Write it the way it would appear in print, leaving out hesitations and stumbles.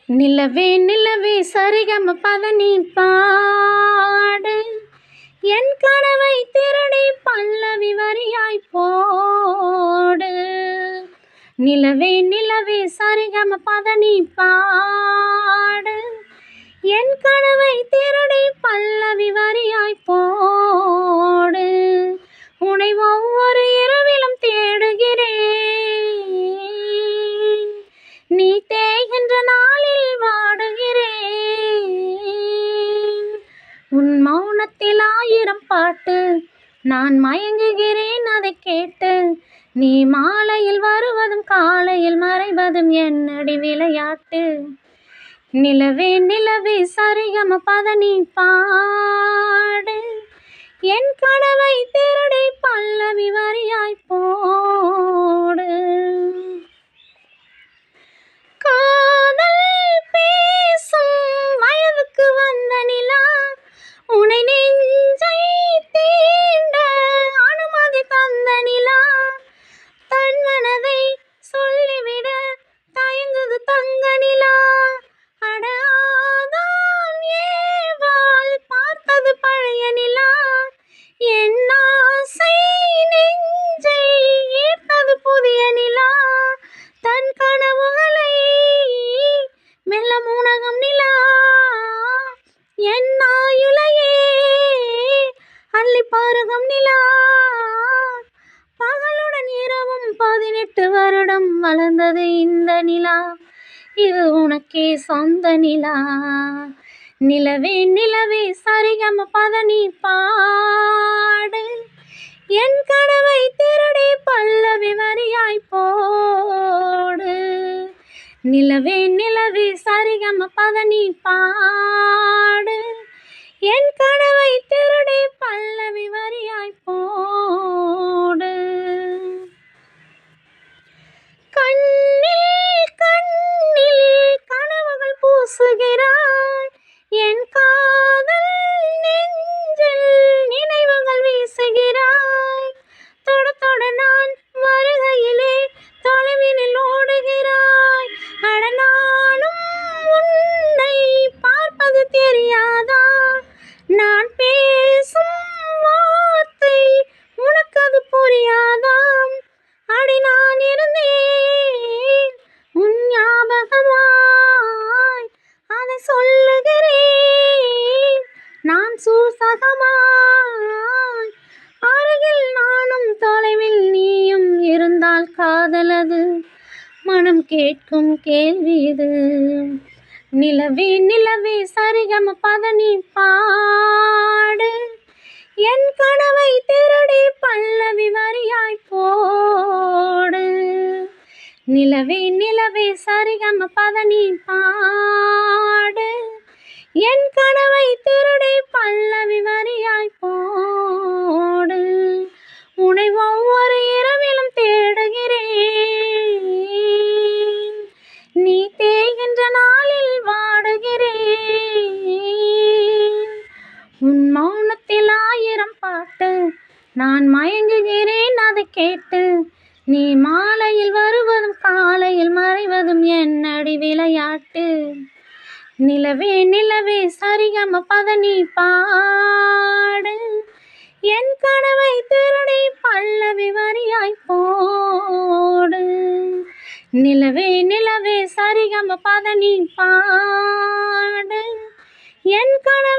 நிலவே நிலவே சரிகம பதனி பாடு, என் கனவை திருடி பல்லவி வரியாய் போடு. நிலவே நிலவே சரிகம பதனி பாடு, என் கனவை திருடி பல்லவி வரியாய் போடு. உனை ஒவ்வொரு இரவிலும் தேடுகிறேன், நீ தேய்கின்ற நாளில் வாடுகிறேன். உன் மௌனத்தில் 1000 பாட்டு, நான் மயங்குகிறேன் அதை கேட்டு. நீ மாலையில் வருவதும் காலையில் மறைவதும் என்னடி விளையாட்டு. நிலவே நிலவே சரிகம பதனி பாடு, என் கனவை திருடி பல்லவி வரியாய் போடு. காதல் பேசும் வயதுக்கு வந்த நிலா, உனை நெஞ்சை தீண்ட அனுமதி தந்த நிலா. தன் மனதை சொல்லிவிட தயங்குது தங்க நிலா. அட ஆதாம் ஏவாள் பார்த்தது பழைய நிலா, என் ஆசை நெஞ்சை ஈர்த்தது புதிய நிலா. தன் கனவுகளை மெல்ல மூனகம் நிலா, என் ஆயுளையே அள்ளி பருகம் நிலா. பகலுடன் இரவும் 18 வருடம் வளர்ந்தது இந்த நிலா, இது உனக்கே சொந்த நிலா. நிலவே நிலவே சரிகம பதனி பாடு, என் கனவை திருடி பல்லவி வரியாய் போடு. நிலவே நிலவே சரிகம பதனி பாடு, என் கனவை திருடி பல்லவி வரியாய் போடு. கண்ணில் கண்ணில் கனவுகள் பூசுகிறாய், என் காதல் நெஞ்சில் நினைவுகள் வீசுகிறாய். தொட தொட நான் வருகையிலே தொலைவினில் ஓடுகிறாய். அட நானும் உன்னை பார்ப்பது தெரியாதா, நான் பேசும் வார்த்தை உனக்கு அது புரியாதா. அடி நான் இருந்தேன் உன் ஞாபகமாய், அதை சொல்லுகிறேன் நான் சூசகமாய். அருகில் நானும் தொலைவில் நீயும் இருந்தால் காதலது மனம் கேட்கும் கேள்வி இது. நிலவே நிலவே சரிகம பதனி பாடு, என் கனவை திருடி பல்லவி வரியாய் போடு. நிலவே நிலவே சரிகம பதனி பாடு, என் கனவை திருடி பல்லவி வரியாய் போடு. உனை ஒவ்வொரு இரவிலும் தேடுகிறேன், நீ தேய்கின்ற நாளில் வாடுகிறேன். உன் மௌனத்தில் 1000 பாட்டு, நான் மயங்குகிறேன் அதை கேட்டு. நீ மாலையில் வருவதும் காலையில் மறைவதும் என்னடி விளையாட்டு. நிலவே நிலவே சரிகம பதனி பாடு, என் கனவை திருடி பல்லவி வரியாய் போடு. நிலவே நிலவே சரிகம பதனி பாடு, என் கனவை